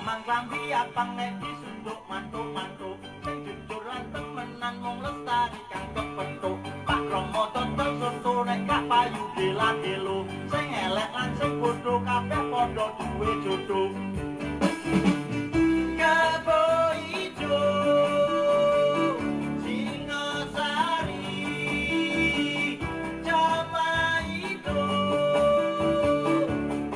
Pakemang klambi abang nek disunduk mantuk-mantuk, sing jujur lan temenan mung lestarikan kepethuk. Pak Romo tontol soto nek gak payu gela-gelo, sing elek lan sing bodho kabeh padha duwe jodoh. Kebo ijo Singosari Jamaido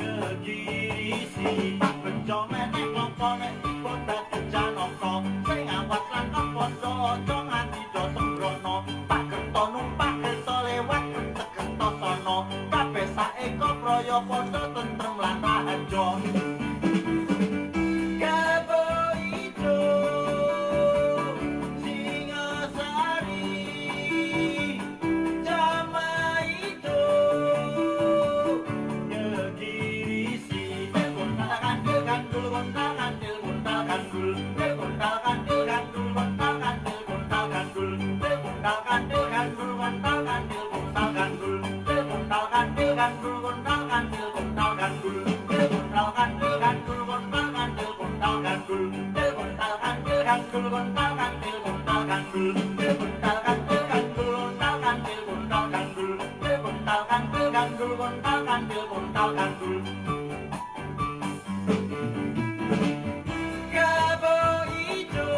Gegirisi Pak Bejo menek klompo nek tiba dadi janaka, sing awas lan kaposo aja nganti do sembrono. Pak Kerto numpak kereta lewat bentek Kertosono, kabeh saeka praya padha tentrem lan raharja. Kebo ijo Singosari Jamaido Gegirisi gontal kandil gandul gontal kandil gontal gandul gontal kandil gandul gontal kandil gontal gandul gontal kandil gandul gontal kandil gontal gandul gontal kandil gandul gontal kandil gontal gandul gontal kandil gandul gontal kandil gontal gandul gontal kandil gandul gontal kandil gontal gandul gontal kandil gandul gontal kandil gontal gandul gontal kandil gandul gontal kandil gontal gandul. Kebo ijo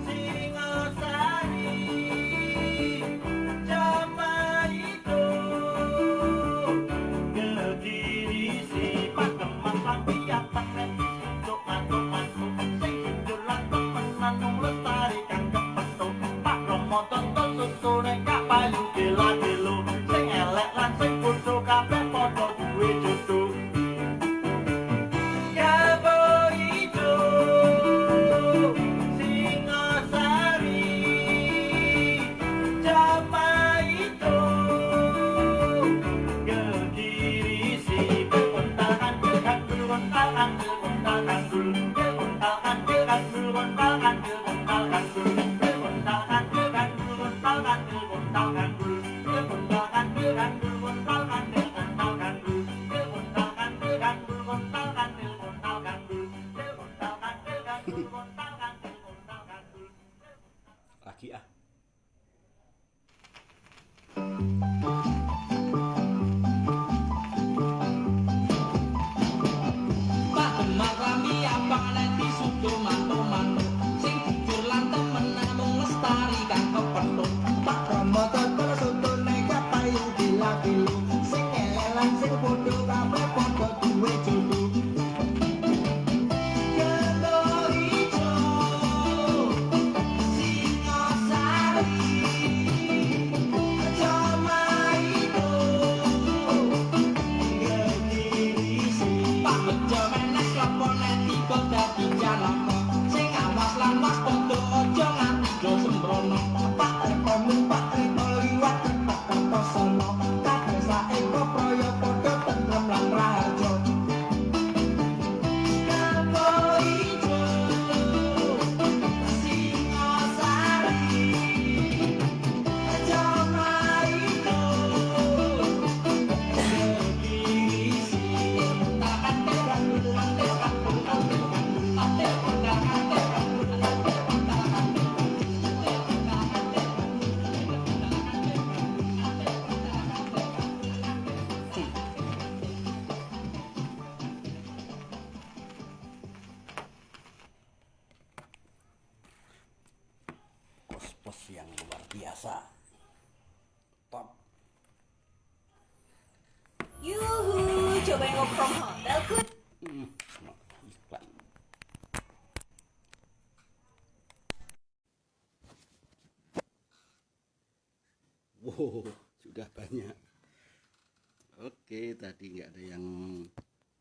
Singosari Jamaido Gegirisi Pakemang klambi abang nek disunduk mantuk-mantuk, sing jujur lan temenan mung lestarikan kepethuk. Pak Romo tontol soto nek gak payu gela-gelo, sing elek lan sing bodho kabeh padha duwe jodoh. Kebo ijo Singosari Jamaido Gegirisi gontal kandil gandul gontal kandil gontal gandul gontal kandil gandul gontal kandil gontal gandul gontal kandil gandul gontal kandil gontal gandul gontal kandil gandul gontal kandil gontal gandul gontal kandil gandul gontal kandil gontal gandul gontal kandil gandul gontal kandil gontal gandul. Lagi ah. Pakemang klambi abang nek disunduk mantuk-mantuk, sing jujur lan temenan mung lestarikan kepethuk. Pak Romo tontol soto nek gak payu gila-gila, sing elek lan sing bodho kabeh padha duwe jodoh. Kebo ijo Singosari Jamaido Gegirisi Pak Bejo menek klompo nek tiba dadi janaka, sing awas lan waspada aja nganti do sembrono. Pak Kerto numpak kereta liwat bentek Kertosono, kabeh saeka praya padha tentrem lan raharja. Kebo ijo Singosari Jamaido Gegirisi gontal kandil gandul kandil gandul kandil gandul kandil gontal kandil gandul kandil gontal kandil Pos-pos yang luar biasa. Top. Yuhu, cobain work from hotelku. Iklan. Wow, sudah banyak. Oke, tadi nggak ada yang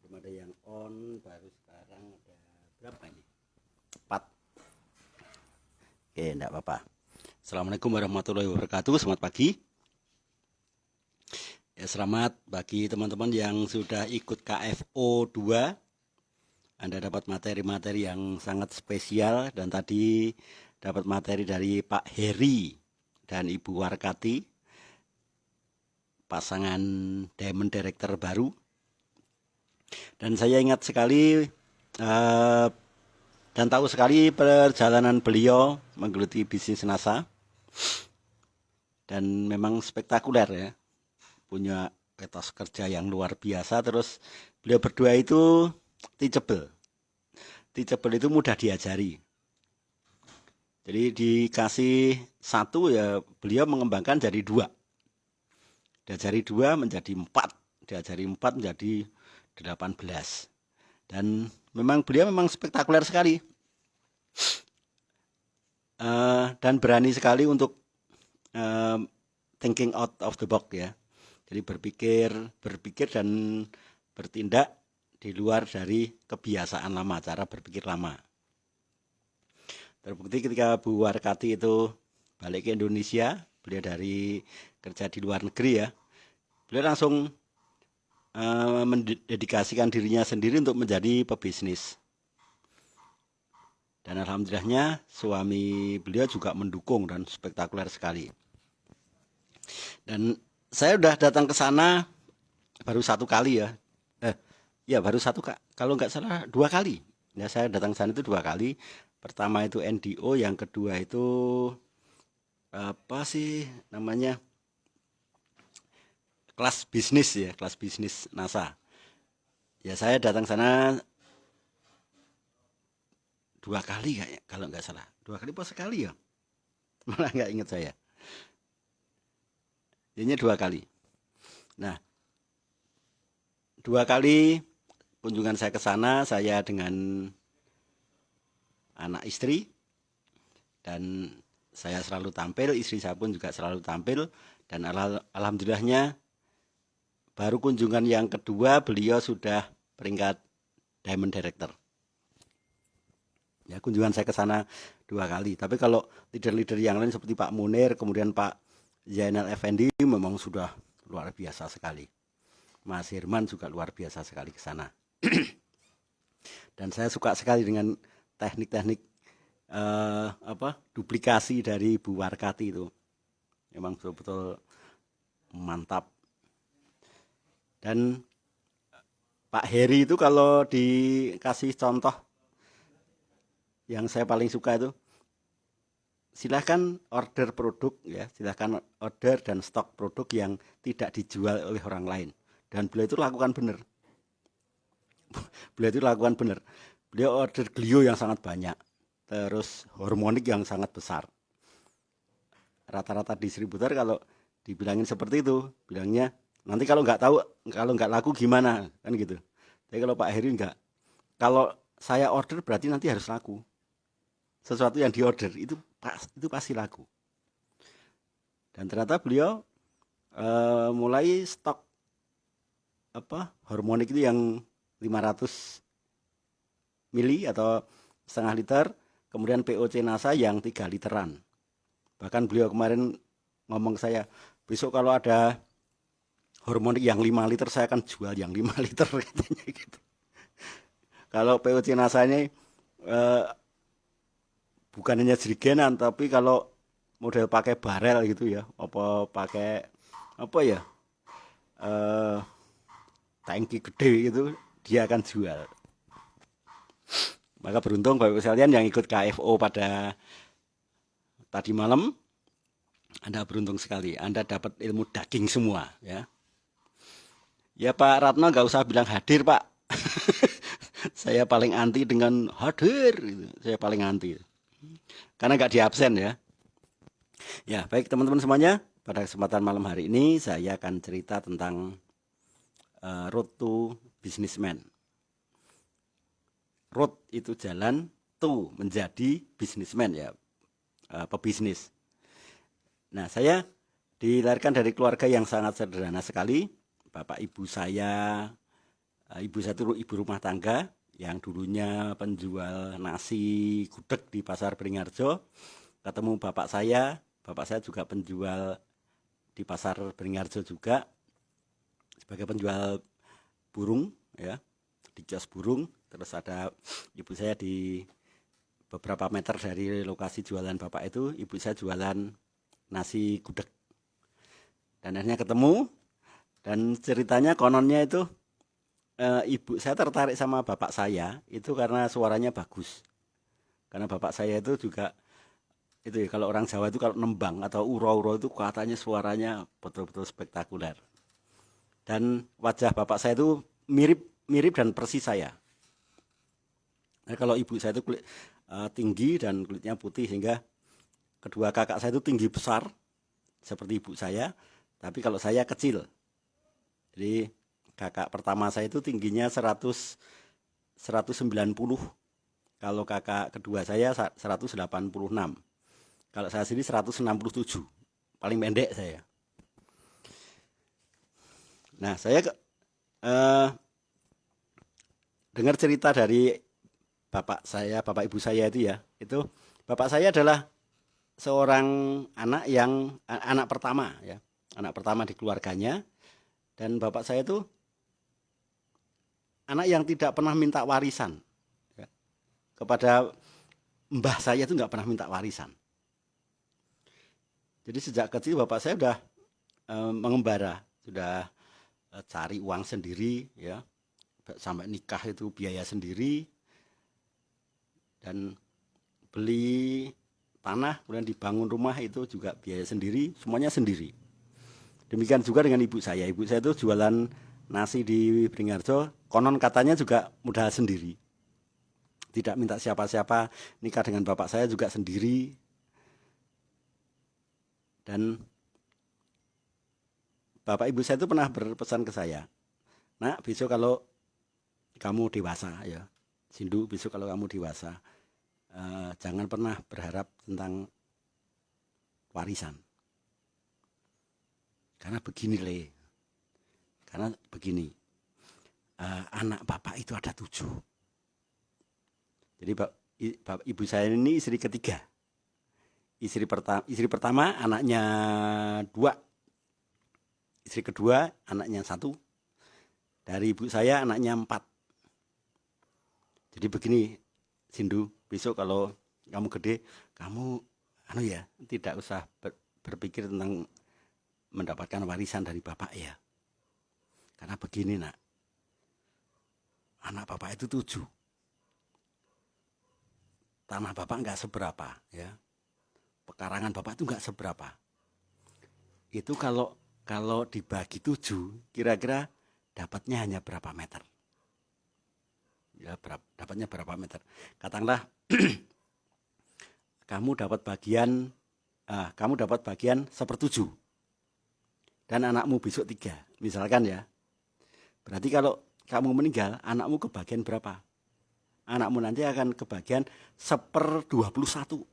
belum ada yang on, baru sekarang ada berapa ini? 4. Oke, enggak apa-apa. Assalamualaikum warahmatullahi wabarakatuh. Selamat pagi. Ya, selamat bagi teman-teman yang sudah ikut KFO 2. Anda dapat materi-materi yang sangat spesial, dan tadi dapat materi dari Pak Heri dan Ibu Warkati, pasangan Diamond Director baru. Dan saya ingat sekali Eh, dan tahu sekali perjalanan beliau menggeluti bisnis NASA, dan memang spektakuler ya, punya etos kerja yang luar biasa. Terus beliau berdua itu teachable. Teachable itu mudah diajari. Jadi dikasih satu ya beliau mengembangkan jadi dua. Diajari dua menjadi empat. Diajari empat menjadi 18. Dan memang beliau memang spektakuler sekali. Dan berani sekali untuk thinking out of the box ya. Jadi berpikir dan bertindak di luar dari kebiasaan lama, cara berpikir lama. Terbukti ketika Bu Warkati itu balik ke Indonesia, beliau dari kerja di luar negeri ya, beliau langsung mendedikasikan dirinya sendiri untuk menjadi pebisnis. Dan alhamdulillahnya suami beliau juga mendukung dan spektakuler sekali. Dan saya udah datang ke sana baru satu kali ya. Ya baru satu Kak. Kalau nggak salah 2 kali. Ya saya datang ke sana itu 2 kali. Pertama itu NDO, yang kedua itu apa sih namanya? Kelas bisnis ya, kelas bisnis NASA. Ya saya datang sana 2 kali kayaknya, kalau nggak salah. 2 kali apa sekali ya? Malah nggak ingat saya. Jadinya 2 kali. Nah, 2 kali kunjungan saya ke sana, saya dengan anak istri, dan saya selalu tampil, istri saya pun juga selalu tampil, dan alhamdulillahnya baru kunjungan yang kedua beliau sudah peringkat Diamond Director. Ya, kunjungan saya ke sana 2 kali. Tapi kalau leader-leader yang lain seperti Pak Munir, kemudian Pak Zainal Effendi memang sudah luar biasa sekali. Mas Herman juga luar biasa sekali ke sana. Dan saya suka sekali dengan teknik-teknik duplikasi dari Bu Warkati itu. Memang betul-betul mantap. Dan Pak Heri itu kalau dikasih contoh yang saya paling suka itu, silahkan order produk ya, silahkan order dan stok produk yang tidak dijual oleh orang lain. Dan beliau itu lakukan benar. Beliau order Clio yang sangat banyak, terus harmonik yang sangat besar. Rata-rata distributor kalau dibilangin seperti itu, bilangnya nanti kalau nggak laku gimana kan gitu. Tapi kalau Pak Heri enggak. Kalau saya order berarti nanti harus laku. Sesuatu yang diorder itu pasti laku. Dan ternyata beliau mulai stok harmonik itu yang 500 mili atau setengah liter, kemudian POC NASA yang 3 literan. Bahkan beliau kemarin ngomong ke saya, besok kalau ada harmonik yang 5 liter saya akan jual yang 5 liter katanya gitu. Kalau POC NASA ini bukan hanya jerigenan, tapi kalau model pakai barel gitu ya, apa pakai tangki gede gitu, dia akan jual. Maka beruntung Bapak sekalian yang ikut KFO pada tadi malam, Anda beruntung sekali, Anda dapat ilmu daging semua ya. Ya Pak Ratno nggak usah bilang hadir Pak. Saya paling anti dengan hadir gitu. Saya paling anti. Karena nggak diabsen ya. Ya baik teman-teman semuanya, pada kesempatan malam hari ini saya akan cerita tentang road to businessman. Road itu jalan, to menjadi businessman ya, pebisnis. Nah saya dilahirkan dari keluarga yang sangat sederhana sekali. Bapak ibu saya itu ibu rumah tangga yang dulunya penjual nasi gudeg di Pasar Beringharjo. Ketemu bapak saya juga penjual di Pasar Beringharjo juga, sebagai penjual burung ya, di kios burung. Terus ada ibu saya di beberapa meter dari lokasi jualan bapak itu, ibu saya jualan nasi gudeg. Dan akhirnya ketemu, dan ceritanya kononnya itu ibu saya tertarik sama bapak saya itu karena suaranya bagus. Karena bapak saya itu juga itu ya, kalau orang Jawa itu kalau nembang atau uro-uro itu katanya suaranya betul-betul spektakuler. Dan wajah bapak saya itu mirip dan persis saya. Nah, kalau ibu saya itu kulit tinggi dan kulitnya putih, sehingga kedua kakak saya itu tinggi besar seperti ibu saya, tapi kalau saya kecil. Jadi kakak pertama saya itu tingginya 190. Kalau kakak kedua saya 186. Kalau saya sendiri 167. Paling pendek saya. Nah, saya dengar cerita dari bapak saya, bapak ibu saya itu ya. Itu bapak saya adalah seorang anak pertama ya. Anak pertama di keluarganya, dan bapak saya itu anak yang tidak pernah minta warisan ya. Kepada mbah saya itu nggak pernah minta warisan. Jadi sejak kecil bapak saya sudah mengembara, sudah cari uang sendiri ya, sampai nikah itu biaya sendiri, dan beli tanah kemudian dibangun rumah itu juga biaya sendiri, semuanya sendiri. Demikian juga dengan ibu saya itu jualan nasi di Beringharjo, konon katanya juga modal sendiri, tidak minta siapa-siapa. Nikah dengan bapak saya juga sendiri. Dan bapak ibu saya itu pernah berpesan ke saya, "Nak, besok kalau kamu dewasa ya, Sindu, besok kalau kamu dewasa, jangan pernah berharap tentang warisan. Karena begini, anak bapak itu ada 7. Jadi ibu saya ini istri ketiga. Istri pertama anaknya 2. Istri kedua anaknya 1. Dari ibu saya anaknya 4. Jadi begini, Sindu, besok kalau kamu gede, kamu tidak usah berpikir tentang mendapatkan warisan dari bapak ya. Karena begini, Nak. Anak bapak itu 7. Tanah bapak enggak seberapa ya. Pekarangan bapak itu enggak seberapa. Itu kalau dibagi 7, kira-kira dapatnya hanya berapa meter? Ya, dapatnya berapa meter? Katakanlah kamu dapat bagian 1/7 dan anakmu besok 3, misalkan ya. Berarti kalau kamu meninggal, anakmu kebagian berapa? Anakmu nanti akan kebagian 1/21.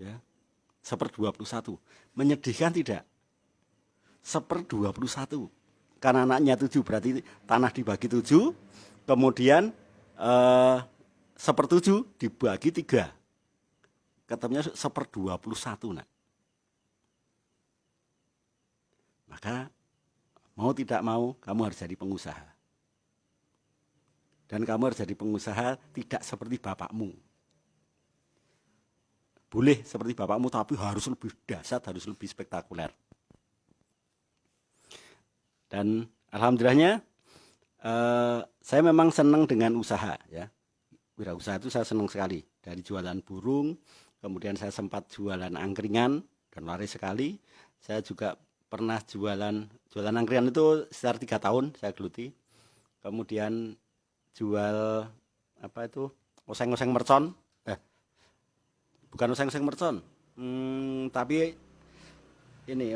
Ya, 1/21. Menyedihkan tidak? 1/21. Karena anaknya 7, berarti tanah dibagi 7, kemudian 1/7 dibagi 3. Ketemunya 1/21, Nak. Maka mau tidak mau kamu harus jadi pengusaha. Dan kamu harus jadi pengusaha tidak seperti bapakmu. Boleh seperti bapakmu, tapi harus lebih dahsyat, harus lebih spektakuler. Dan alhamdulillahnya saya memang senang dengan usaha ya. Wirausaha itu saya senang sekali. Dari jualan burung, kemudian saya sempat jualan angkringan dan laris sekali. Saya juga pernah jualan angkringan itu sekitar 3 tahun saya geluti. Kemudian jual oseng-oseng mercon. Bukan oseng-oseng mercon. Tapi ini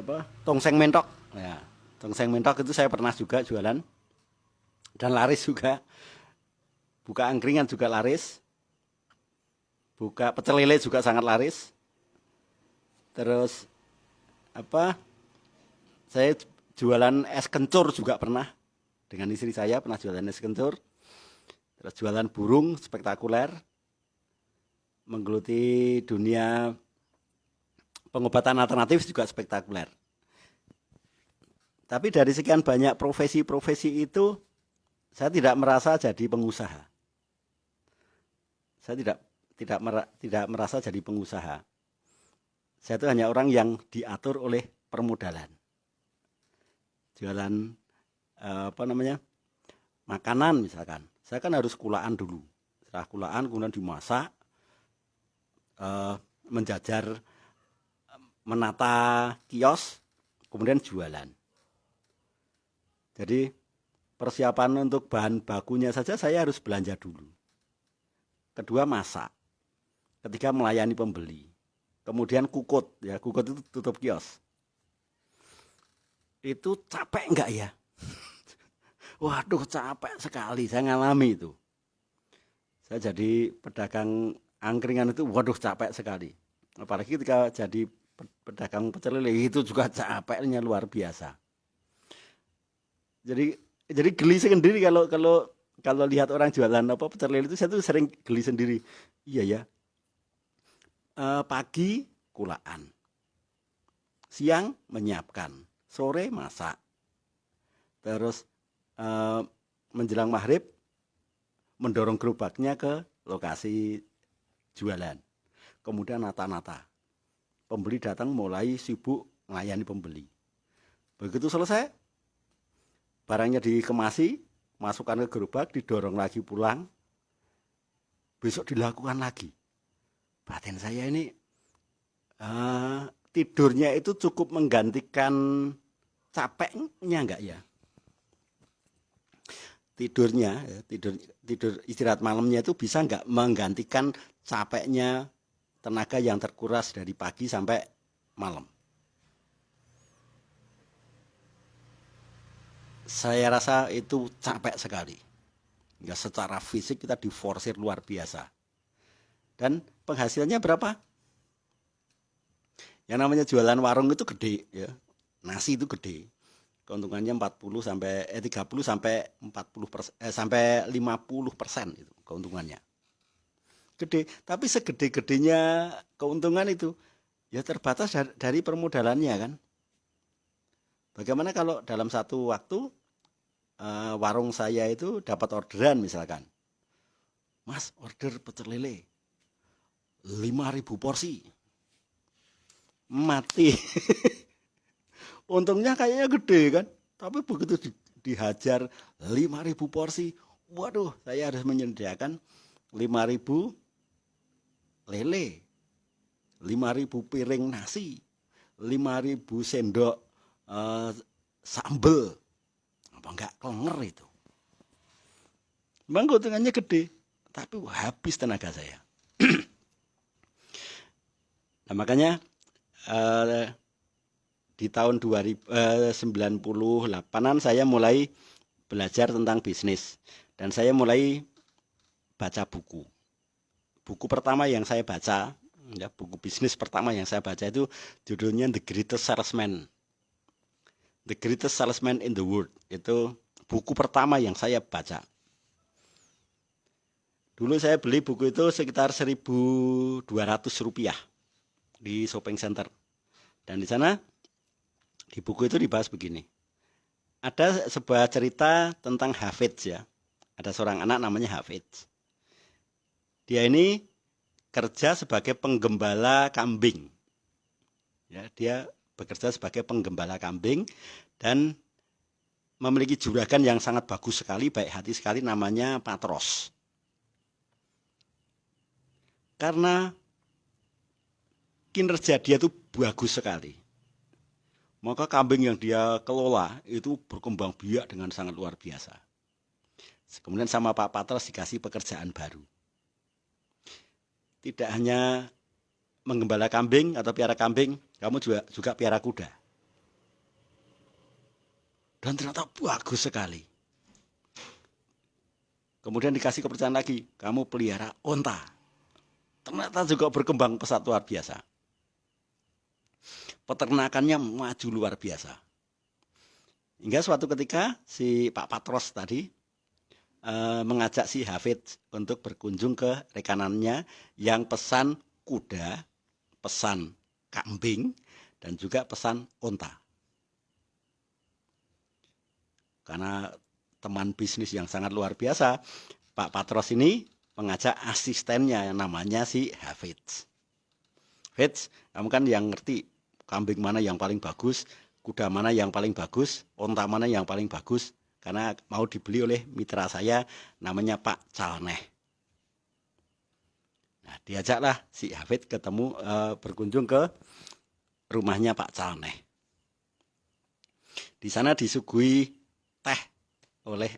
tongseng mentok. Ya, tongseng mentok itu saya pernah juga jualan. Dan laris juga. Buka angkringan juga laris. Buka pecel lele juga sangat laris. Terus saya jualan es kencur juga pernah. Dengan istri saya pernah jualan es kencur. Terus jualan burung spektakuler. Menggeluti dunia pengobatan alternatif juga spektakuler. Tapi dari sekian banyak profesi-profesi itu, saya tidak merasa jadi pengusaha. Saya tidak merasa jadi pengusaha. Saya itu hanya orang yang diatur oleh permodalan. jualan apa namanya, makanan misalkan, saya kan harus kulaan dulu. Setelah kulaan kemudian dimasak, menjajar, menata kios, kemudian jualan. Jadi persiapan untuk bahan bakunya saja saya harus belanja dulu. Kedua masak. Ketiga melayani pembeli. Kemudian kukut, ya kukut itu tutup kios. Itu capek enggak ya? Waduh capek sekali, saya ngalami itu. Saya jadi pedagang angkringan itu, waduh capek sekali. Apalagi ketika jadi pedagang pecel lele itu juga capeknya luar biasa. Jadi geli sendiri kalau lihat orang jualan apa pecel lele itu, saya tuh sering geli sendiri. Iya ya. Pagi kulaan, siang menyiapkan, sore masak, terus menjelang maghrib mendorong gerobaknya ke lokasi jualan, kemudian nata-nata. Pembeli datang mulai sibuk melayani pembeli. Begitu selesai, barangnya dikemasi, masukkan ke gerobak, didorong lagi pulang, besok dilakukan lagi. Batin saya ini tidurnya itu cukup menggantikan capeknya enggak ya? Tidurnya, tidur istirahat malamnya itu bisa enggak menggantikan capeknya tenaga yang terkuras dari pagi sampai malam? Saya rasa itu capek sekali. Enggak, secara fisik kita diforsir luar biasa. Dan penghasilannya berapa? Yang namanya jualan warung itu gede ya. Nasi itu gede. Keuntungannya 30 sampai 40% sampai 50% itu keuntungannya. Gede, tapi segede-gedenya keuntungan itu ya terbatas dari permodalannya kan. Bagaimana kalau dalam satu waktu warung saya itu dapat orderan misalkan. Mas, order pecel lele 5.000 porsi. Mati. Untungnya kayaknya gede kan. Tapi begitu dihajar 5.000 porsi. Waduh, saya harus menyediakan 5.000 lele, 5.000 piring nasi, 5.000 sendok sambel. Apa enggak kenger itu. Memang keuntungannya gede. Tapi habis tenaga saya. Nah, makanya di tahun 1998-an saya mulai belajar tentang bisnis. Dan saya mulai baca buku. Buku pertama yang saya baca, ya, buku bisnis pertama yang saya baca itu judulnya The Greatest Salesman. The Greatest Salesman in the World. Itu buku pertama yang saya baca. Dulu saya beli buku itu sekitar Rp1.200 di shopping center. Dan di sana di buku itu dibahas begini. Ada sebuah cerita tentang Hafiz ya. Ada seorang anak namanya Hafiz. Dia ini kerja sebagai penggembala kambing. Ya, dia bekerja sebagai penggembala kambing dan memiliki juragan yang sangat bagus sekali, baik hati sekali, namanya Patros. Karena kinerja dia itu bagus sekali. Maka kambing yang dia kelola itu berkembang biak dengan sangat luar biasa. Kemudian sama Pak Patros dikasih pekerjaan baru. Tidak hanya menggembala kambing atau piara kambing, kamu juga piara kuda. Dan ternyata bagus sekali. Kemudian dikasih kepercayaan lagi, kamu pelihara onta. Ternyata juga berkembang pesat luar biasa. Peternakannya maju luar biasa. Hingga suatu ketika si Pak Patros tadi mengajak si Hafid untuk berkunjung ke rekanannya yang pesan kuda, pesan kambing, dan juga pesan onta. Karena teman bisnis yang sangat luar biasa, Pak Patros ini mengajak asistennya yang namanya si Hafid. Hafid, kamu kan yang ngerti kambing mana yang paling bagus, kuda mana yang paling bagus, onta mana yang paling bagus, karena mau dibeli oleh mitra saya namanya Pak Calneh. Nah, diajaklah si Hafid ketemu berkunjung ke rumahnya Pak Calneh. Di sana disuguhi teh oleh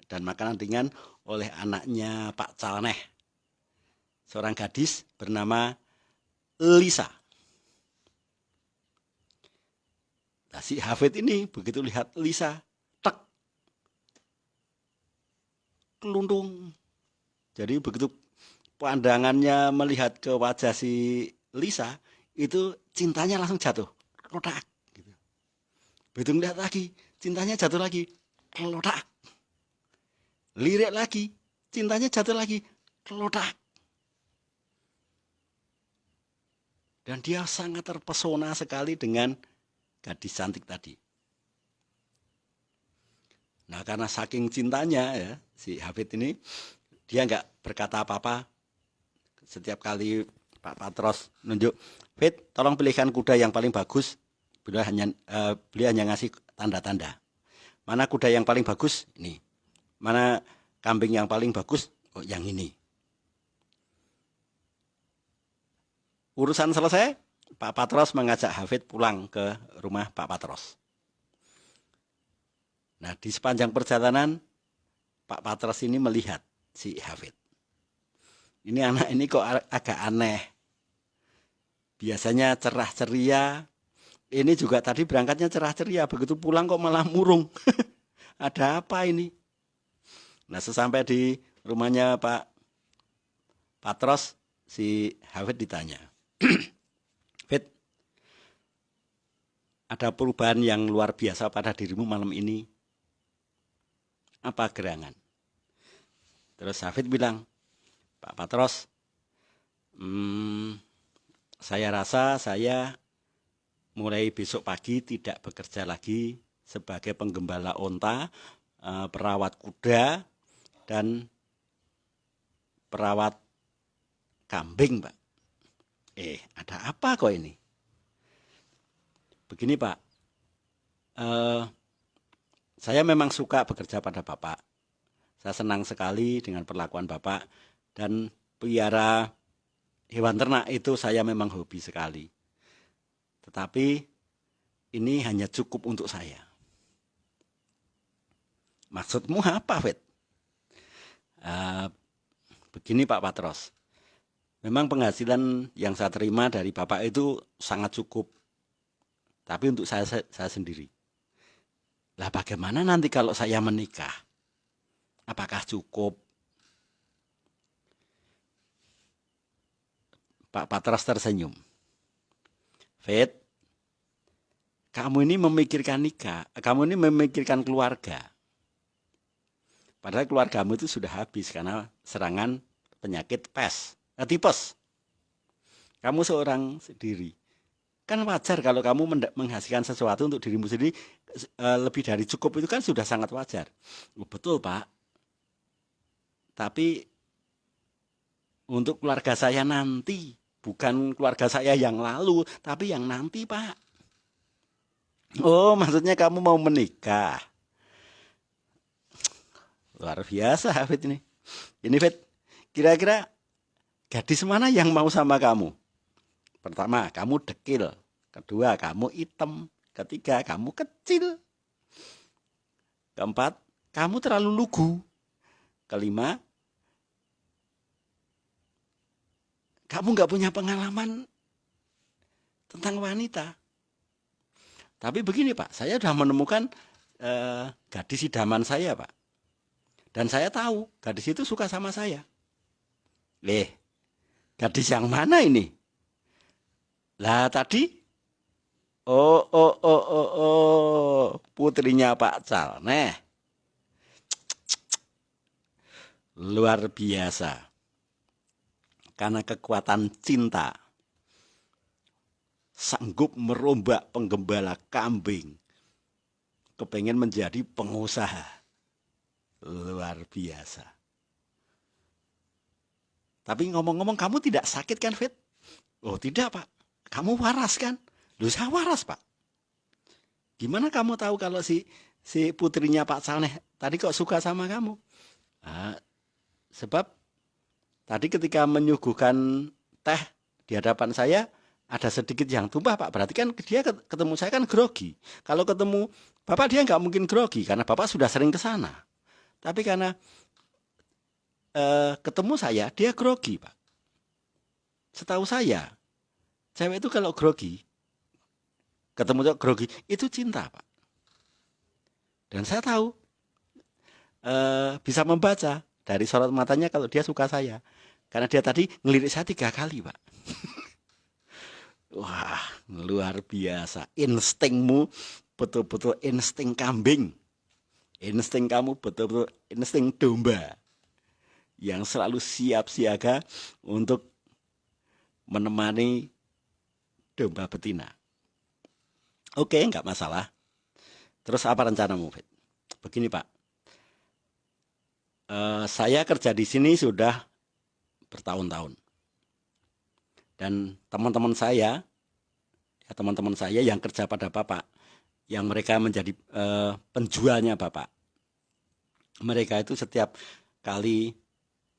dan makanan ringan oleh anaknya Pak Calneh, seorang gadis bernama Lisa. Nah, si Hafid ini begitu lihat Lisa, tek, kelundung. Jadi begitu pandangannya melihat ke wajah si Lisa, itu cintanya langsung jatuh, klotak. Gitu. Begitu lihat lagi, cintanya jatuh lagi, klotak. Lirik lagi, cintanya jatuh lagi, klotak. Dan dia sangat terpesona sekali dengan gadis cantik tadi. Nah, karena saking cintanya ya si Hafid ini, dia nggak berkata apa-apa. Setiap kali Pak Patros nunjuk, Fit, tolong pilihkan kuda yang paling bagus. Beliau hanya ngasih tanda-tanda. Mana kuda yang paling bagus? Ini. Mana kambing yang paling bagus? Oh, yang ini. Urusan selesai, Pak Patros mengajak Hafid pulang ke rumah Pak Patros. Nah, di sepanjang perjalanan, Pak Patros ini melihat si Hafid. Ini anak ini kok agak aneh. Biasanya cerah ceria. Ini juga tadi berangkatnya cerah ceria. Begitu pulang kok malah murung. Ada apa ini? Nah, sesampai di rumahnya Pak Patros, si Hafid ditanya. Fit, ada perubahan yang luar biasa pada dirimu malam ini. Apa gerangan? Terus Hafid bilang, Pak Patros, saya rasa saya mulai besok pagi tidak bekerja lagi sebagai penggembala onta, perawat kuda, dan perawat kambing, Pak. Ada apa kok ini? Begini, Pak. Saya memang suka bekerja pada Bapak. Saya senang sekali dengan perlakuan Bapak. Dan pelihara hewan ternak itu saya memang hobi sekali. Tetapi ini hanya cukup untuk saya. Maksudmu apa, Fit? Begini, Pak Patros. Memang penghasilan yang saya terima dari Bapak itu sangat cukup. Tapi untuk saya sendiri. Lah bagaimana nanti kalau saya menikah? Apakah cukup? Pak Patros tersenyum. Fit, kamu ini memikirkan nikah. Kamu ini memikirkan keluarga. Padahal keluargamu itu sudah habis karena serangan penyakit tipes. Kamu seorang sendiri. Kan wajar kalau kamu menghasilkan sesuatu untuk dirimu sendiri lebih dari cukup, itu kan sudah sangat wajar. Betul, Pak. Tapi untuk keluarga saya nanti, bukan keluarga saya yang lalu, tapi yang nanti, Pak. Oh, maksudnya kamu mau menikah. Luar biasa, Hafid ini. Ini, Fit, kira-kira gadis mana yang mau sama kamu? Pertama, kamu dekil. Kedua, kamu hitam. Ketiga, kamu kecil. Keempat, kamu terlalu lugu. Kelima, kamu nggak punya pengalaman tentang wanita. Tapi begini, Pak, saya sudah menemukan gadis idaman saya, Pak. Dan saya tahu gadis itu suka sama saya. Gadis yang mana ini? Lah tadi, putrinya Pak Calneh. Luar biasa. Karena kekuatan cinta, sanggup merombak penggembala kambing, kepengen menjadi pengusaha. Luar biasa. Tapi ngomong-ngomong, kamu tidak sakit kan, Fit? Oh tidak, Pak. Kamu waras kan? Loh, saya waras, Pak. Gimana kamu tahu kalau si putrinya Pak Saleh tadi kok suka sama kamu? Ah, sebab tadi ketika menyuguhkan teh di hadapan saya ada sedikit yang tumpah Pak. Berarti kan dia ketemu saya kan grogi. Kalau ketemu Bapak dia nggak mungkin grogi karena Bapak sudah sering ke sana. Tapi karena ketemu saya dia grogi Pak. Setahu saya cewek itu kalau grogi ketemu cowok grogi itu cinta Pak. Dan saya tahu bisa membaca dari sorot matanya kalau dia suka saya. Karena dia tadi ngelirik saya 3 kali Pak. Wah, luar biasa. Instingmu betul-betul insting kambing. Insting kamu betul-betul insting domba. Yang selalu siap siaga untuk menemani domba betina. Oke, nggak masalah. Terus apa rencanamu, Fit? Begini Pak. Saya kerja di sini sudah bertahun-tahun. Dan teman-teman saya yang kerja pada Bapak, yang mereka menjadi penjualnya Bapak. Mereka itu setiap kali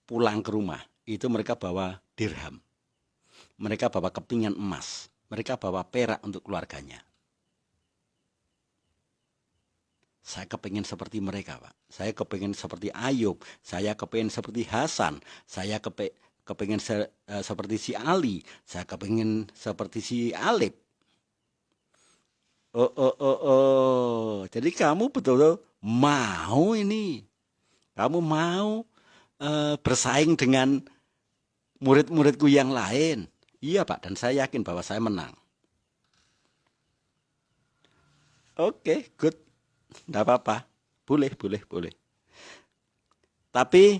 pulang ke rumah, itu mereka bawa dirham. Mereka bawa kepingan emas. Mereka bawa perak untuk keluarganya. Saya kepingin seperti mereka Pak. Saya kepingin seperti Ayub. Saya kepingin seperti Hasan. Saya kepingin seperti si Ali. Saya kepingin seperti si Alip. Jadi kamu betul-betul mau ini. Kamu mau bersaing dengan murid-muridku yang lain. Iya Pak, dan saya yakin bahwa saya menang. Oke, good. Nggak apa-apa. Boleh. Tapi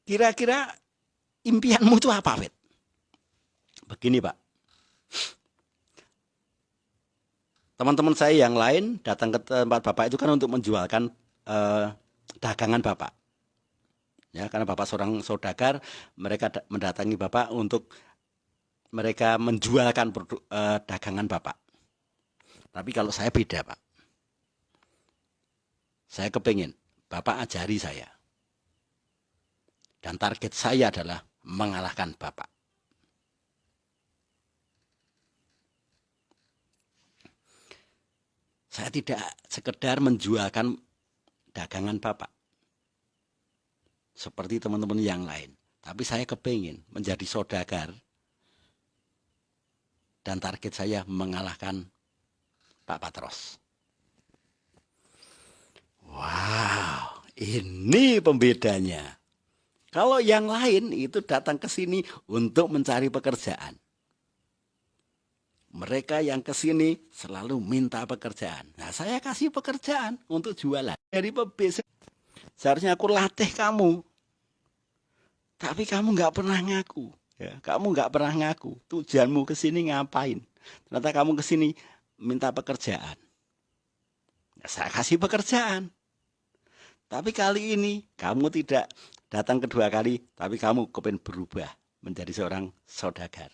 kira-kira impianmu itu apa, Fit? Begini, Pak. Teman-teman saya yang lain datang ke tempat Bapak itu kan untuk menjualkan dagangan Bapak. Ya, karena Bapak seorang saudagar, mereka mendatangi Bapak untuk mereka menjualkan produk dagangan Bapak. Tapi kalau saya beda, Pak. Saya kepingin Bapak ajari saya. Dan target saya adalah mengalahkan Bapak. Saya tidak sekedar menjualkan dagangan Bapak. Seperti teman-teman yang lain. Tapi saya kepingin menjadi saudagar. Dan target saya mengalahkan Pak Patros. Wow, ini pembedanya. Kalau yang lain itu datang ke sini untuk mencari pekerjaan. Mereka yang ke sini selalu minta pekerjaan. Nah, saya kasih pekerjaan untuk jualan. Dari pebisnis, seharusnya aku latih kamu. Tapi kamu nggak pernah ngaku. Ya, kamu nggak pernah ngaku. Tujuanmu ke sini ngapain? Ternyata kamu ke sini minta pekerjaan. Nah, saya kasih pekerjaan. Tapi kali ini kamu tidak datang kedua kali, tapi kamu kepengen berubah menjadi seorang saudagar.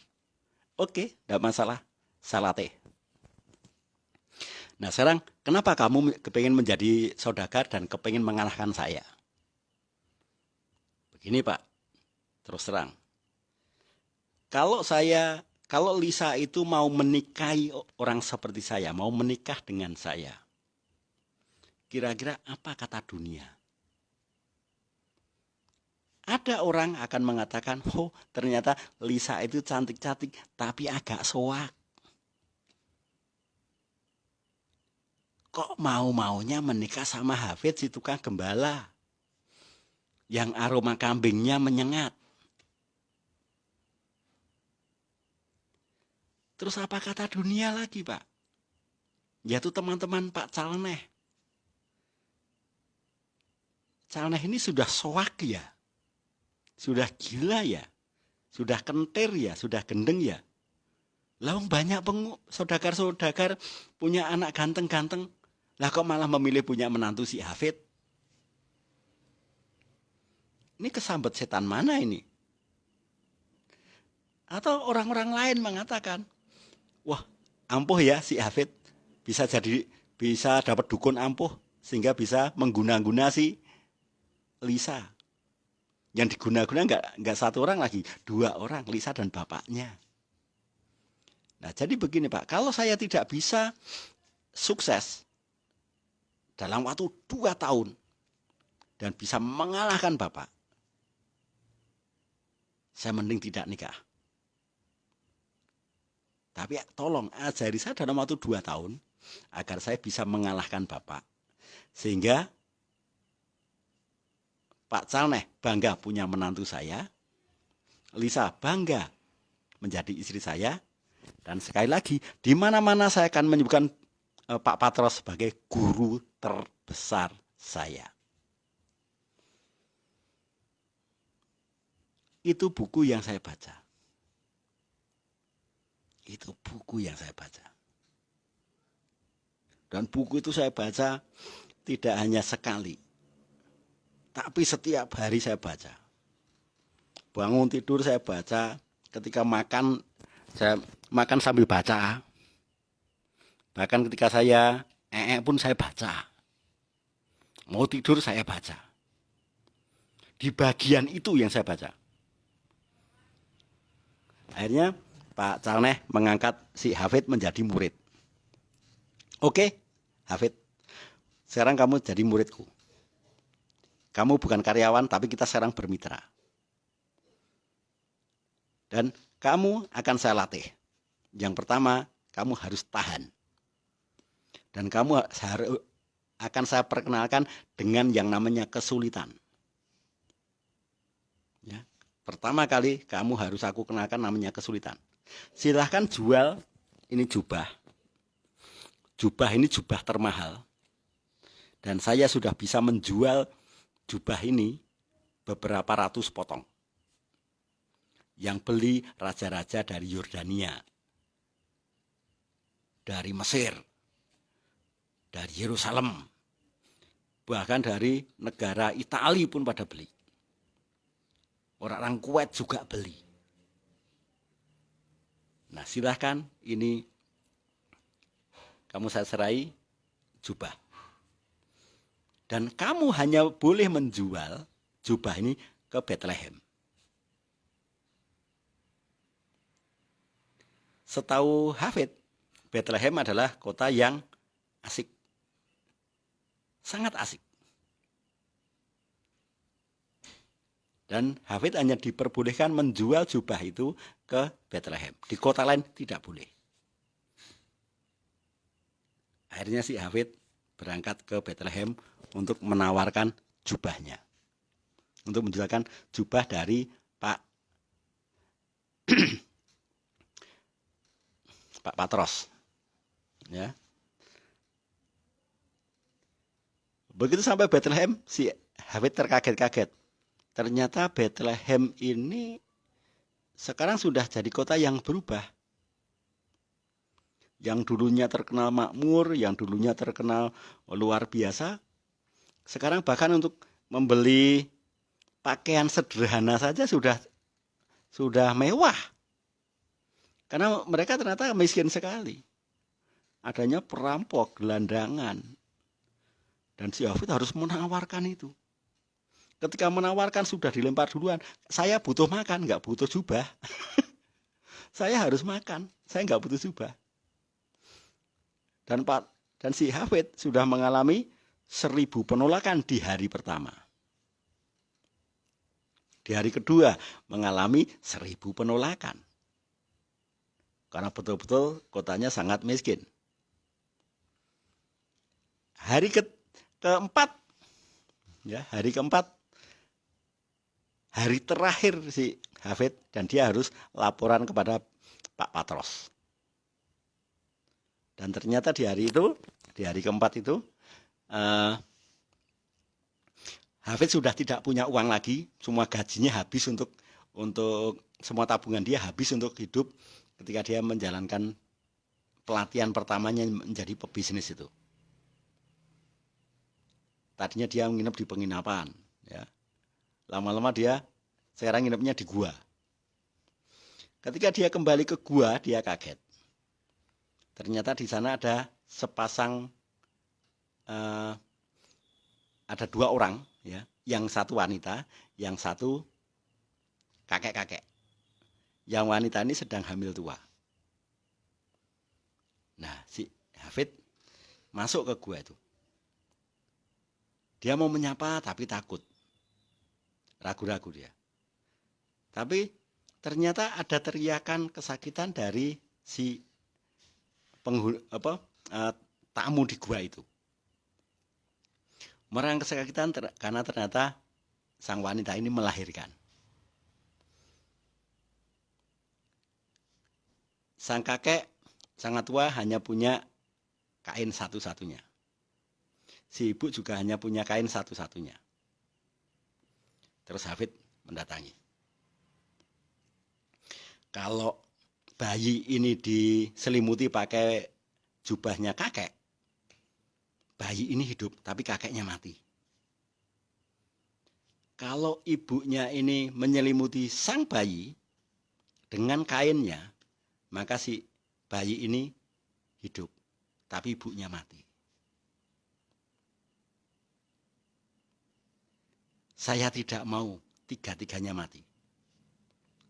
Oke, tidak masalah. Saya latih. Nah sekarang, kenapa kamu kepengen menjadi saudagar dan kepengen mengalahkan saya? Begini Pak, terus terang. Kalau Lisa itu mau menikahi orang seperti saya, mau menikah dengan saya, kira-kira apa kata dunia? Ada orang akan mengatakan, oh ternyata Lisa itu cantik-cantik, tapi agak soak. Kok mau-maunya menikah sama Hafid si tukang gembala, yang aroma kambingnya menyengat. Terus apa kata dunia lagi Pak? Yaitu teman-teman Pak Calneh. Calneh ini sudah soak ya? Sudah gila ya? Sudah kentir ya? Sudah gendeng ya? Lawang banyak saudagar-saudagar punya anak ganteng-ganteng. Lah kok malah memilih punya menantu si Hafid? Ini kesambet setan mana ini? Atau orang-orang lain mengatakan, wah ampuh ya si Hafid, bisa dapat dukun ampuh sehingga bisa mengguna-guna si Lisa. Yang diguna-guna nggak satu orang lagi, 2 orang, Lisa dan bapaknya. Nah, jadi begini Pak, kalau saya tidak bisa sukses dalam waktu 2 tahun dan bisa mengalahkan Bapak, saya mending tidak nikah. Tapi tolong ajari saya dalam waktu 2 tahun agar saya bisa mengalahkan Bapak. Sehingga Pak Calneh bangga punya menantu saya, Lisa bangga menjadi istri saya, dan sekali lagi di mana-mana saya akan menyebutkan Pak Patros sebagai guru terbesar saya. Itu buku yang saya baca. Itu buku yang saya baca. Dan buku itu saya baca tidak hanya sekali, tapi setiap hari saya baca. Bangun tidur saya baca, ketika makan saya makan sambil baca. Bahkan ketika saya pun saya baca. Mau tidur saya baca. Di bagian itu yang saya baca. Akhirnya Pak Calneh mengangkat si Hafid menjadi murid. Oke, Hafid, sekarang kamu jadi muridku. Kamu bukan karyawan, tapi kita sekarang bermitra. Dan kamu akan saya latih. Yang pertama, kamu harus tahan. Dan kamu akan saya perkenalkan dengan yang namanya kesulitan. Ya. Pertama kali kamu harus aku kenalkan namanya kesulitan. Silahkan jual ini jubah. Jubah ini jubah termahal. Dan saya sudah bisa menjual jubah ini beberapa ratus potong. Yang beli raja-raja dari Yordania, dari Mesir, dari Yerusalem, bahkan dari negara Italia pun pada beli. Orang-orang Kuwait juga beli. Nah, silahkan ini kamu saya serai jubah. Dan kamu hanya boleh menjual jubah ini ke Bethlehem. Setahu Hafid, Bethlehem adalah kota yang asik. Sangat asik. Dan Hafid hanya diperbolehkan menjual jubah itu ke Bethlehem. Di kota lain tidak boleh. Akhirnya si Hafid berangkat ke Bethlehem untuk menawarkan jubahnya. Untuk menjualkan jubah dari Pak Pak Patros. Ya. Begitu sampai Bethlehem, si Hafid terkaget-kaget. Ternyata Bethlehem ini sekarang sudah jadi kota yang berubah. Yang dulunya terkenal makmur, yang dulunya terkenal luar biasa, sekarang bahkan untuk membeli pakaian sederhana saja sudah mewah. Karena mereka ternyata miskin sekali. Adanya perampok, gelandangan. Dan si Hafid harus menawarkan itu. Ketika menawarkan sudah dilempar duluan. Saya butuh makan, nggak butuh jubah. Saya harus makan, saya nggak butuh jubah. Dan si Hafid sudah mengalami 1000 penolakan di hari pertama. Di hari kedua mengalami 1000 penolakan. Karena betul-betul kotanya sangat miskin. Hari keempat, ya, hari keempat, hari terakhir si Hafid, dan dia harus laporan kepada Pak Patros. Dan ternyata di hari keempat itu, Hafid sudah tidak punya uang lagi, semua gajinya habis untuk semua tabungan dia habis untuk hidup ketika dia menjalankan pelatihan pertamanya menjadi pebisnis itu. Tadinya dia menginap di penginapan, ya. Lama-lama dia sekarang nginepnya di gua. Ketika dia kembali ke gua, dia kaget. ternyata di sana ada sepasang ada 2 orang ya, yang satu wanita, yang satu kakek-kakek. Yang wanita ini sedang hamil tua. Nah, si Hafid masuk ke gua itu. Dia mau menyapa tapi takut. Ragu-ragu dia. Tapi ternyata ada teriakan kesakitan dari si tamu di gua itu. Merang kesakitan karena ternyata sang wanita ini melahirkan. Sang kakek sangat tua hanya punya kain satu-satunya. Si ibu juga hanya punya kain satu-satunya. Terus Hafid mendatangi. Kalau bayi ini diselimuti pakai jubahnya kakek, bayi ini hidup tapi kakeknya mati. Kalau ibunya ini menyelimuti sang bayi dengan kainnya, maka si bayi ini hidup, tapi ibunya mati. Saya tidak mau tiga-tiganya mati.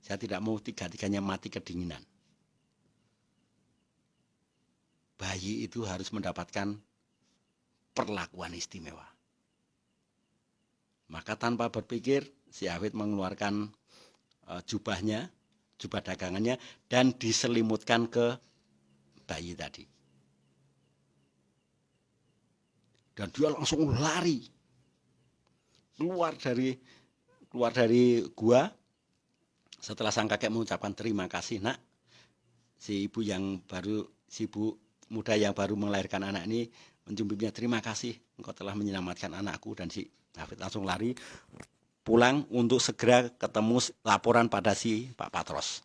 Saya tidak mau tiga-tiganya mati kedinginan. Bayi itu harus mendapatkan perlakuan istimewa. Maka tanpa berpikir, si Hafid mengeluarkan jubahnya, jubah dagangannya, dan diselimutkan ke bayi tadi. Dan dia langsung lari keluar dari gua. Setelah sang kakek mengucapkan terima kasih, nak, si ibu muda yang baru melahirkan anak ini mencubitnya, terima kasih, engkau telah menyelamatkan anakku. Dan si Hafid langsung lari pulang untuk segera ketemu laporan pada si Pak Patros.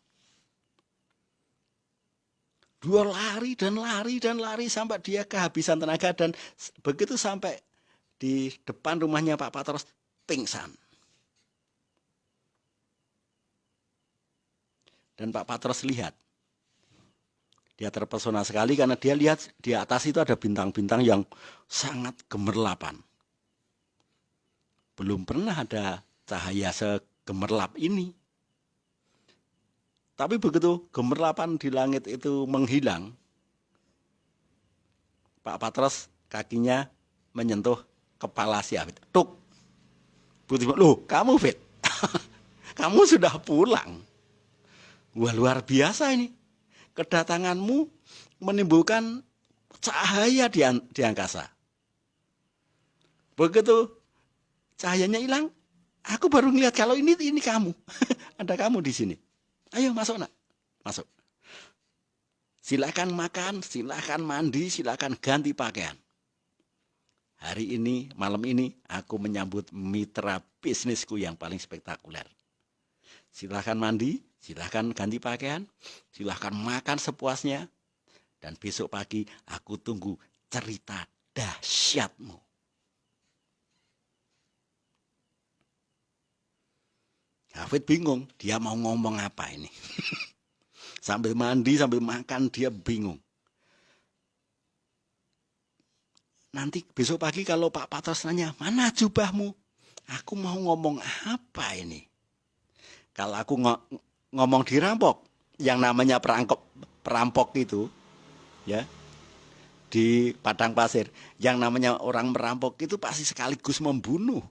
Dia lari sampai dia kehabisan tenaga, dan begitu sampai di depan rumahnya Pak Patros pingsan. Dan Pak Patros lihat. Dia terpesona sekali karena dia lihat di atas itu ada bintang-bintang yang sangat gemerlapan. Belum pernah ada cahaya segemerlap ini. Tapi begitu gemerlapan di langit itu menghilang, Pak Patros kakinya menyentuh kepala si Hafid. Tuk. Loh, kamu Fit? Kamu sudah pulang. Wah, luar biasa ini. Kedatanganmu menimbulkan cahaya di angkasa. Begitu cahayanya hilang, aku baru ngeliat kalau ini kamu. Ada kamu di sini. Ayo masuk, nak. Masuk. Silakan makan, silakan mandi, silakan ganti pakaian. Hari ini, malam ini, aku menyambut mitra bisnisku yang paling spektakuler. Silakan mandi, silakan ganti pakaian, silakan makan sepuasnya. Dan besok pagi aku tunggu cerita dahsyatmu. Hafid bingung, dia mau ngomong apa ini. Sambil mandi, sambil makan, dia bingung. Nanti besok pagi kalau Pak Patros nanya, mana jubahmu? Aku mau ngomong apa ini? Kalau aku ngomong dirampok, yang namanya perampok itu, ya, di padang pasir, yang namanya orang merampok itu pasti sekaligus membunuh.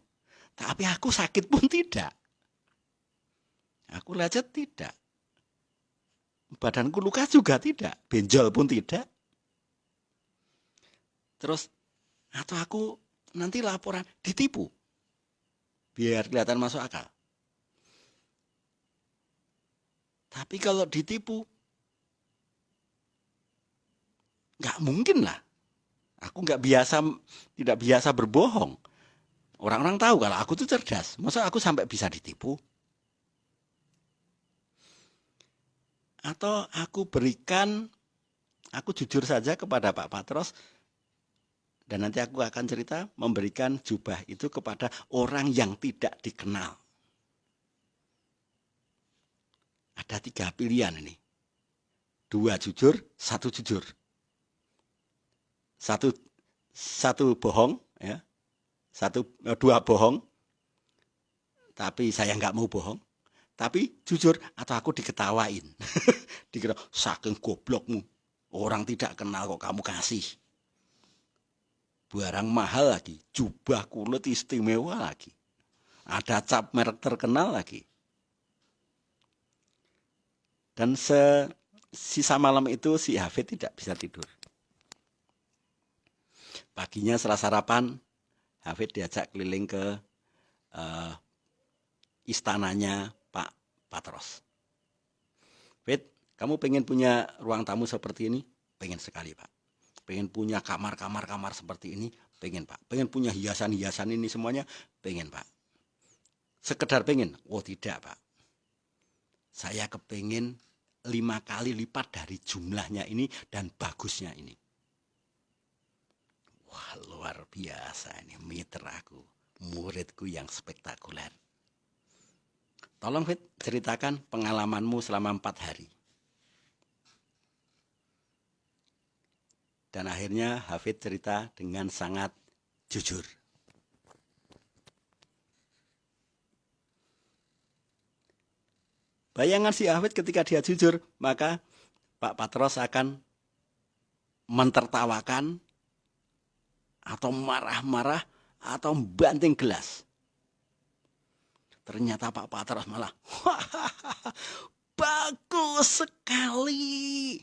Tapi aku sakit pun tidak. Aku lecet tidak. Badanku luka juga tidak. Benjol pun tidak. Terus, atau aku nanti laporan ditipu. Biar kelihatan masuk akal. Tapi kalau ditipu, nggak mungkin lah. Aku tidak biasa berbohong. Orang-orang tahu kalau aku tuh cerdas. Masa aku sampai bisa ditipu? Atau aku jujur saja kepada Pak Patros, dan nanti aku akan cerita memberikan jubah itu kepada orang yang tidak dikenal. Ada 3 pilihan ini. 2 jujur, 1 jujur. satu bohong ya, dua bohong, tapi saya nggak mau bohong, tapi jujur atau aku diketawain. Dikira saking goblokmu, orang tidak kenal kok kamu kasih. Barang mahal lagi, jubah kulit istimewa lagi, ada cap merek terkenal lagi. Dan sisa malam itu si Hafid tidak bisa tidur. Paginya setelah sarapan, Hafid diajak keliling ke istananya Pak Patros. Hafid, kamu pengen punya ruang tamu seperti ini? Pengen sekali, Pak. Pengen punya kamar seperti ini? Pengen, Pak. Pengen punya hiasan-hiasan ini semuanya? Pengen, Pak. Sekedar pengen? Oh tidak, Pak. Saya kepengen 5 kali lipat dari jumlahnya ini dan bagusnya ini. Wah, luar biasa ini mitraku, muridku yang spektakuler. Tolong Fit, ceritakan pengalamanmu selama 4 hari. Dan akhirnya Hafid cerita dengan sangat jujur. Bayangan si Hafid ketika dia jujur, maka Pak Patros akan mentertawakan atau marah-marah atau banting gelas. Ternyata Pak Patros malah, bagus sekali.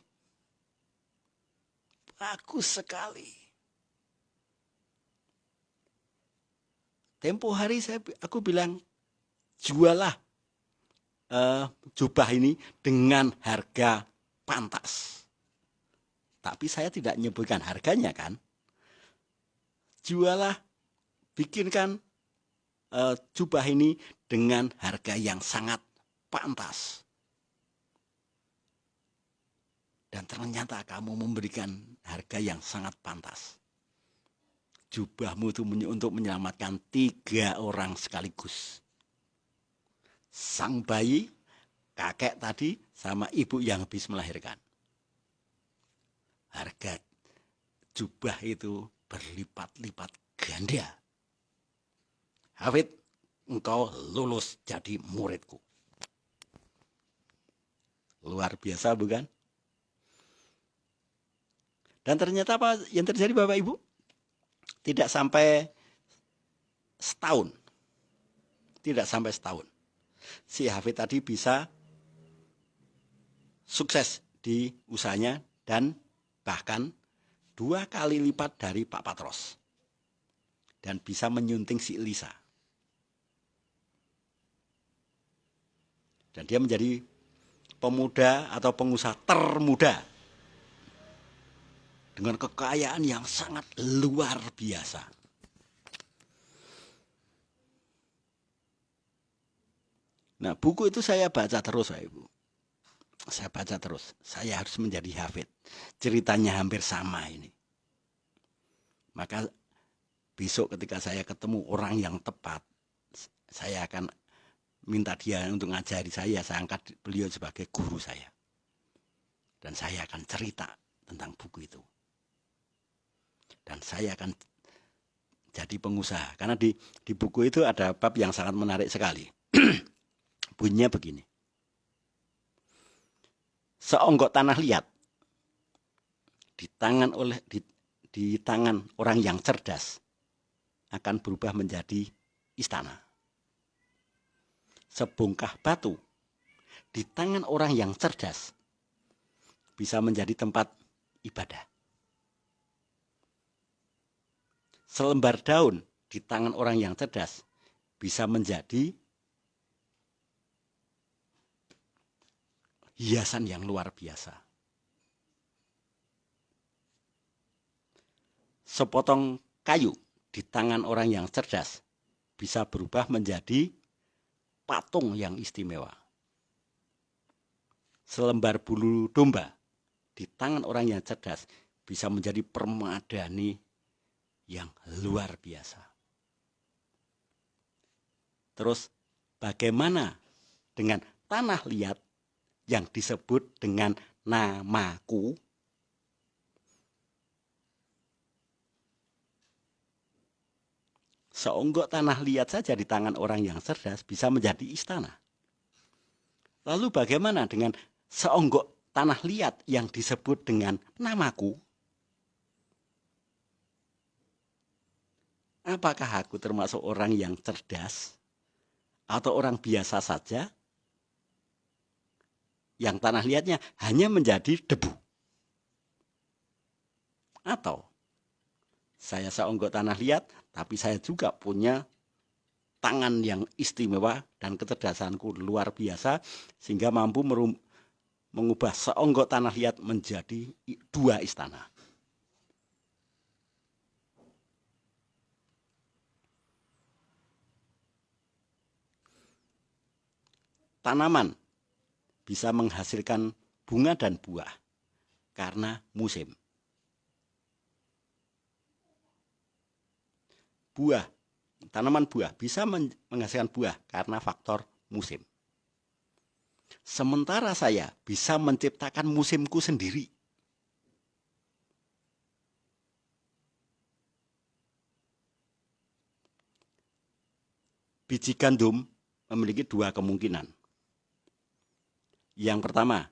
Bagus sekali. Tempo hari aku bilang, jualah jubah ini dengan harga pantas. Tapi saya tidak menyebutkan harganya kan. Jualah, bikinkan jubah ini dengan harga yang sangat pantas. Dan ternyata kamu memberikan harga yang sangat pantas. Jubahmu itu untuk menyelamatkan 3 orang sekaligus. Sang bayi, kakek tadi, sama ibu yang habis melahirkan. Harga jubah itu berlipat-lipat ganda. Hafid, engkau lulus jadi muridku. Luar biasa bukan? Dan ternyata apa yang terjadi Bapak Ibu? Tidak sampai setahun. Tidak sampai setahun. Si Hafid tadi bisa sukses di usahanya dan bahkan 2 kali lipat dari Pak Patros. Dan bisa menyunting si Elisa. Dan dia menjadi pemuda atau pengusaha termuda. Dengan kekayaan yang sangat luar biasa. Nah, buku itu saya baca terus, Pak Ibu. Saya baca terus. Saya harus menjadi Hafid. Ceritanya hampir sama ini. Maka besok ketika saya ketemu orang yang tepat, saya akan minta dia untuk ngajari saya angkat beliau sebagai guru saya. Dan saya akan cerita tentang buku itu. Dan saya akan jadi pengusaha. Karena di buku itu ada bab yang sangat menarik sekali. Bunyinya begini. Seonggok tanah liat di tangan orang yang cerdas akan berubah menjadi istana. Sebongkah batu di tangan orang yang cerdas bisa menjadi tempat ibadah. Selembar daun di tangan orang yang cerdas bisa menjadi hiasan yang luar biasa. Sepotong kayu di tangan orang yang cerdas bisa berubah menjadi patung yang istimewa. Selembar bulu domba di tangan orang yang cerdas bisa menjadi permadani yang luar biasa. Terus bagaimana dengan tanah liat yang disebut dengan namaku? seonggok tanah liat saja di tangan orang yang cerdas bisa menjadi istana. Lalu bagaimana dengan seonggok tanah liat yang disebut dengan namaku? Apakah aku termasuk orang yang cerdas atau orang biasa saja yang tanah liatnya hanya menjadi debu? Atau saya seonggok tanah liat tapi saya juga punya tangan yang istimewa dan kecerdasanku luar biasa sehingga mampu mengubah seonggok tanah liat menjadi 2 istana. Tanaman bisa menghasilkan bunga dan buah karena musim. Tanaman buah bisa menghasilkan buah karena faktor musim. Sementara saya bisa menciptakan musimku sendiri. Biji gandum memiliki 2 kemungkinan. Yang pertama,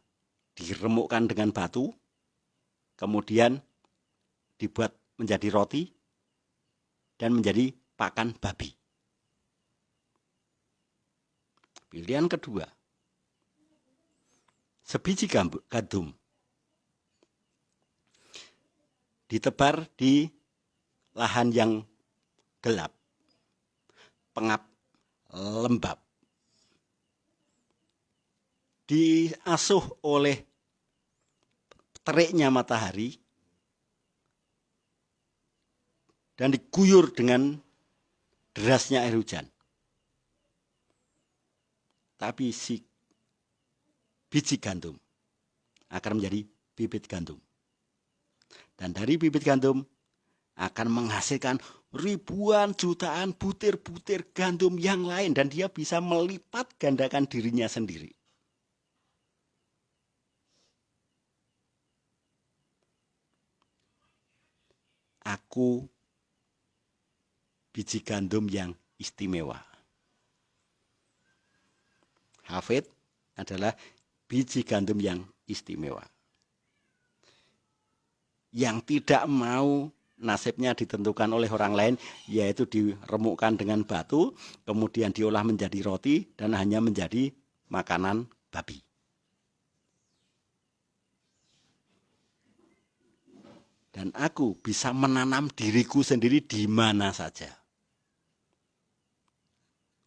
diremukkan dengan batu, kemudian dibuat menjadi roti, dan menjadi pakan babi. Pilihan kedua, sebiji gandum ditebar di lahan yang gelap, pengap, lembab, diasuh oleh teriknya matahari dan diguyur dengan derasnya air hujan. Tapi si biji gandum akan menjadi bibit gandum. Dan dari bibit gandum akan menghasilkan ribuan jutaan butir-butir gandum yang lain dan dia bisa melipat gandakan dirinya sendiri. Aku biji gandum yang istimewa. Hafid adalah biji gandum yang istimewa. Yang tidak mau nasibnya ditentukan oleh orang lain, yaitu diremukkan dengan batu, kemudian diolah menjadi roti, dan hanya menjadi makanan babi. Dan aku bisa menanam diriku sendiri di mana saja.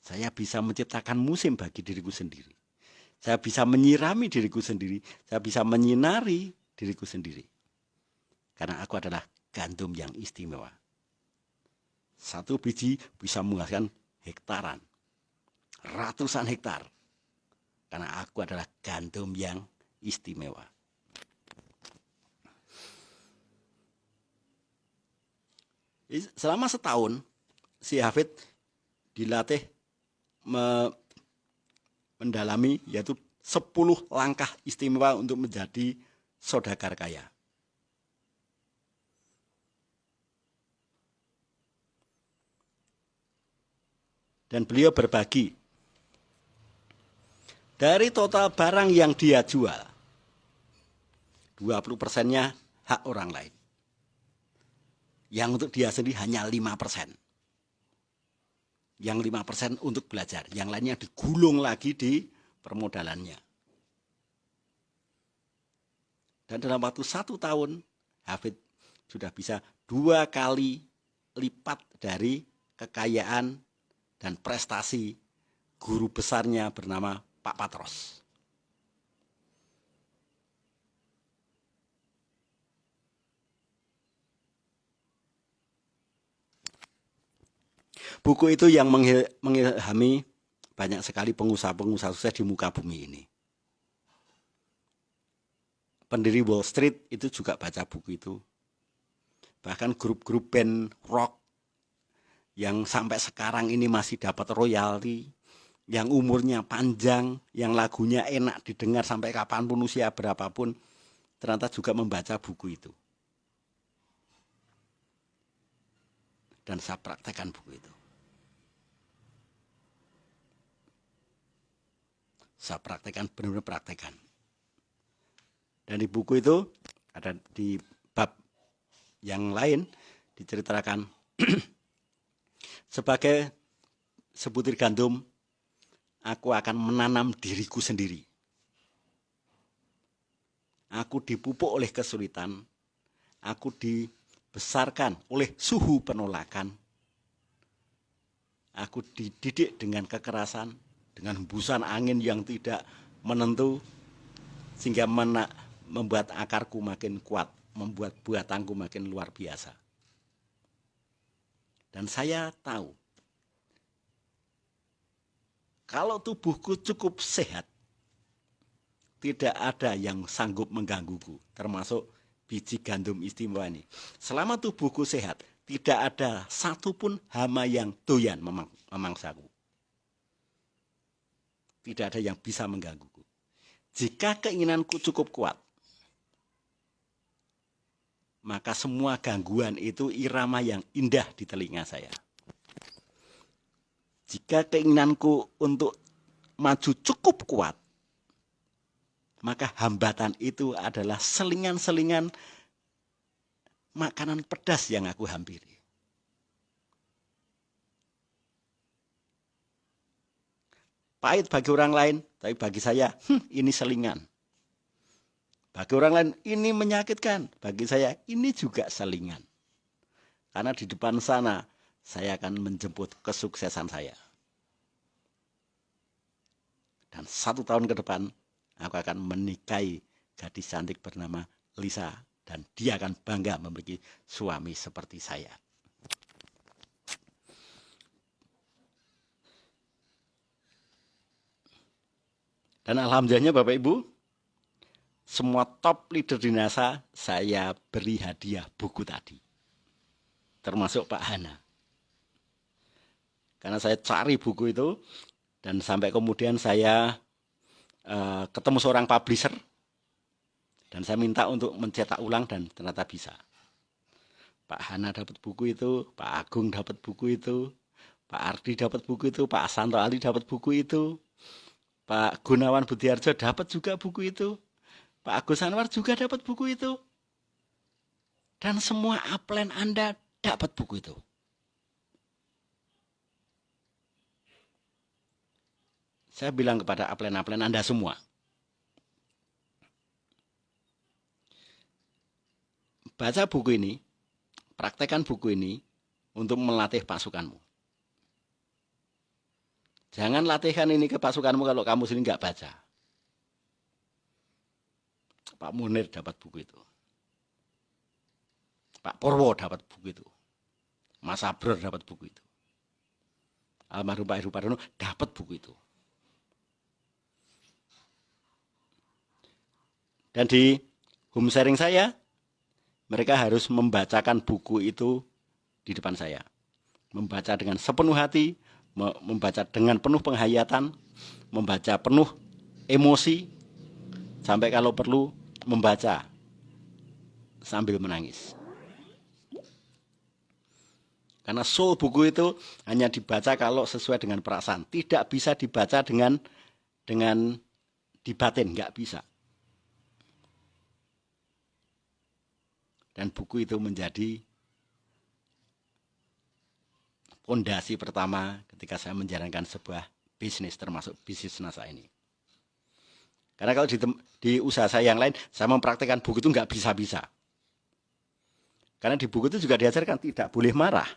Saya bisa menciptakan musim bagi diriku sendiri. Saya bisa menyirami diriku sendiri. Saya bisa menyinari diriku sendiri. Karena aku adalah gandum yang istimewa. 1 biji bisa menghasilkan hektaran. Ratusan hektar. Karena aku adalah gandum yang istimewa. Selama setahun, si Hafid dilatih mendalami yaitu 10 langkah istimewa untuk menjadi saudagar kaya. Dan beliau berbagi. Dari total barang yang dia jual, 20%-nya hak orang lain. Yang untuk dia sendiri hanya 5%. Yang 5% untuk belajar. Yang lainnya digulung lagi di permodalannya. Dan dalam waktu 1 tahun, Hafid sudah bisa 2 kali lipat dari kekayaan dan prestasi guru besarnya bernama Pak Patros. Buku itu yang mengilhami banyak sekali pengusaha-pengusaha sukses di muka bumi ini. Pendiri Wall Street itu juga baca buku itu. Bahkan grup-grup band rock yang sampai sekarang ini masih dapat royalti, yang umurnya panjang, yang lagunya enak didengar sampai kapanpun usia berapapun, ternyata juga membaca buku itu. Dan saya praktekkan buku itu. Saya praktekkan, benar-benar praktekkan. Dan di buku itu ada di bab yang lain diceritakan sebagai sebutir gandum, aku akan menanam diriku sendiri. Aku dipupuk oleh kesulitan, aku dibesarkan oleh suhu penolakan, aku dididik dengan kekerasan, dengan hembusan angin yang tidak menentu, sehingga membuat akarku makin kuat, membuat buatanku makin luar biasa. Dan saya tahu, kalau tubuhku cukup sehat, tidak ada yang sanggup menggangguku, termasuk biji gandum istimewa ini. Selama tubuhku sehat, tidak ada satupun hama yang doyan memangsaku. Tidak ada yang bisa menggangguku. Jika keinginanku cukup kuat, maka semua gangguan itu irama yang indah di telinga saya. Jika keinginanku untuk maju cukup kuat, maka hambatan itu adalah selingan-selingan makanan pedas yang aku hampiri. Pahit bagi orang lain, tapi bagi saya, ini selingan. Bagi orang lain, ini menyakitkan. Bagi saya, ini juga selingan. Karena di depan sana, saya akan menjemput kesuksesan saya. Dan 1 tahun ke depan, aku akan menikahi gadis cantik bernama Lisa. Dan dia akan bangga memiliki suami seperti saya. Dan alhamdulillahnya Bapak Ibu, semua top leader di NASA saya beri hadiah buku tadi. Termasuk Pak Hana. Karena saya cari buku itu, dan sampai kemudian saya ketemu seorang publisher, dan saya minta untuk mencetak ulang dan ternyata bisa. Pak Hana dapat buku itu, Pak Agung dapat buku itu, Pak Ardi dapat buku itu, Pak Asanto Ali dapat buku itu, Pak Gunawan Budiarjo dapat juga buku itu, Pak Agus Anwar juga dapat buku itu. Dan semua upline Anda dapat buku itu. Saya bilang kepada upline-upline Anda semua, baca buku ini, praktekkan buku ini untuk melatih pasukanmu. Jangan latihkan ini ke pasukanmu kalau kamu sendiri nggak baca. Pak Munir dapat buku itu. Pak Purwo dapat buku itu. Mas Abror dapat buku itu. Almarhum Pak Heru Pardono dapat buku itu. Dan di home sharing saya, mereka harus membacakan buku itu di depan saya. Membaca dengan sepenuh hati, membaca dengan penuh penghayatan, membaca penuh emosi, sampai kalau perlu membaca sambil menangis. Karena soul buku itu hanya dibaca kalau sesuai dengan perasaan. Tidak bisa dibaca dengan di batin, nggak bisa. Dan buku itu menjadi fondasi pertama ketika saya menjalankan sebuah bisnis, termasuk bisnis NASA ini. Karena kalau di usaha saya yang lain, saya mempraktikkan buku itu nggak bisa-bisa. Karena di buku itu juga diajarkan tidak boleh marah.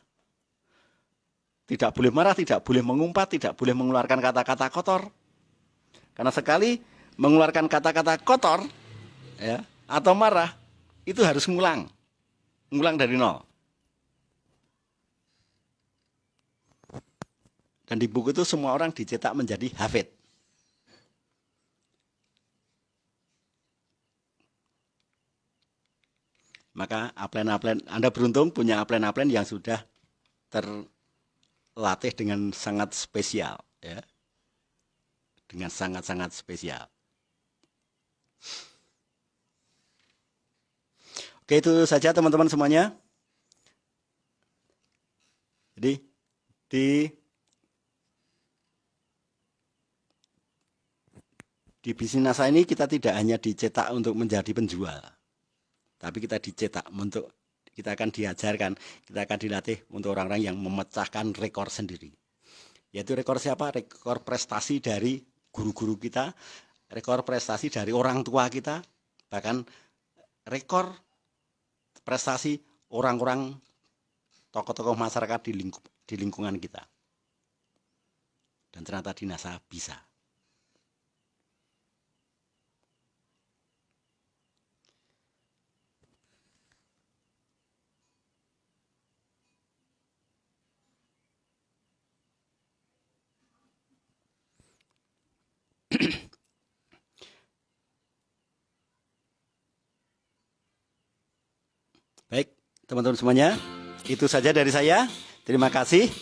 Tidak boleh marah, tidak boleh mengumpat, tidak boleh mengeluarkan kata-kata kotor. Karena sekali mengeluarkan kata-kata kotor ya, atau marah, itu harus ngulang dari nol. Dan di buku itu semua orang dicetak menjadi hafid. Maka upline Anda beruntung punya upline yang sudah terlatih dengan sangat spesial, ya, dengan sangat-sangat spesial. Oke, itu saja teman-teman semuanya. Jadi Di bisnis NASA ini kita tidak hanya dicetak untuk menjadi penjual, tapi kita dicetak untuk, kita akan diajarkan, kita akan dilatih untuk orang-orang yang memecahkan rekor sendiri. Yaitu rekor siapa? Rekor prestasi dari guru-guru kita, rekor prestasi dari orang tua kita, bahkan rekor prestasi orang-orang tokoh-tokoh masyarakat di lingkungan kita. Dan ternyata di NASA bisa. Baik, teman-teman semuanya, itu saja dari saya. Terima kasih.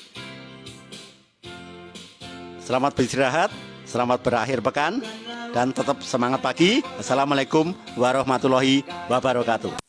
Selamat beristirahat, selamat berakhir pekan, dan tetap semangat pagi. Assalamualaikum warahmatullahi wabarakatuh.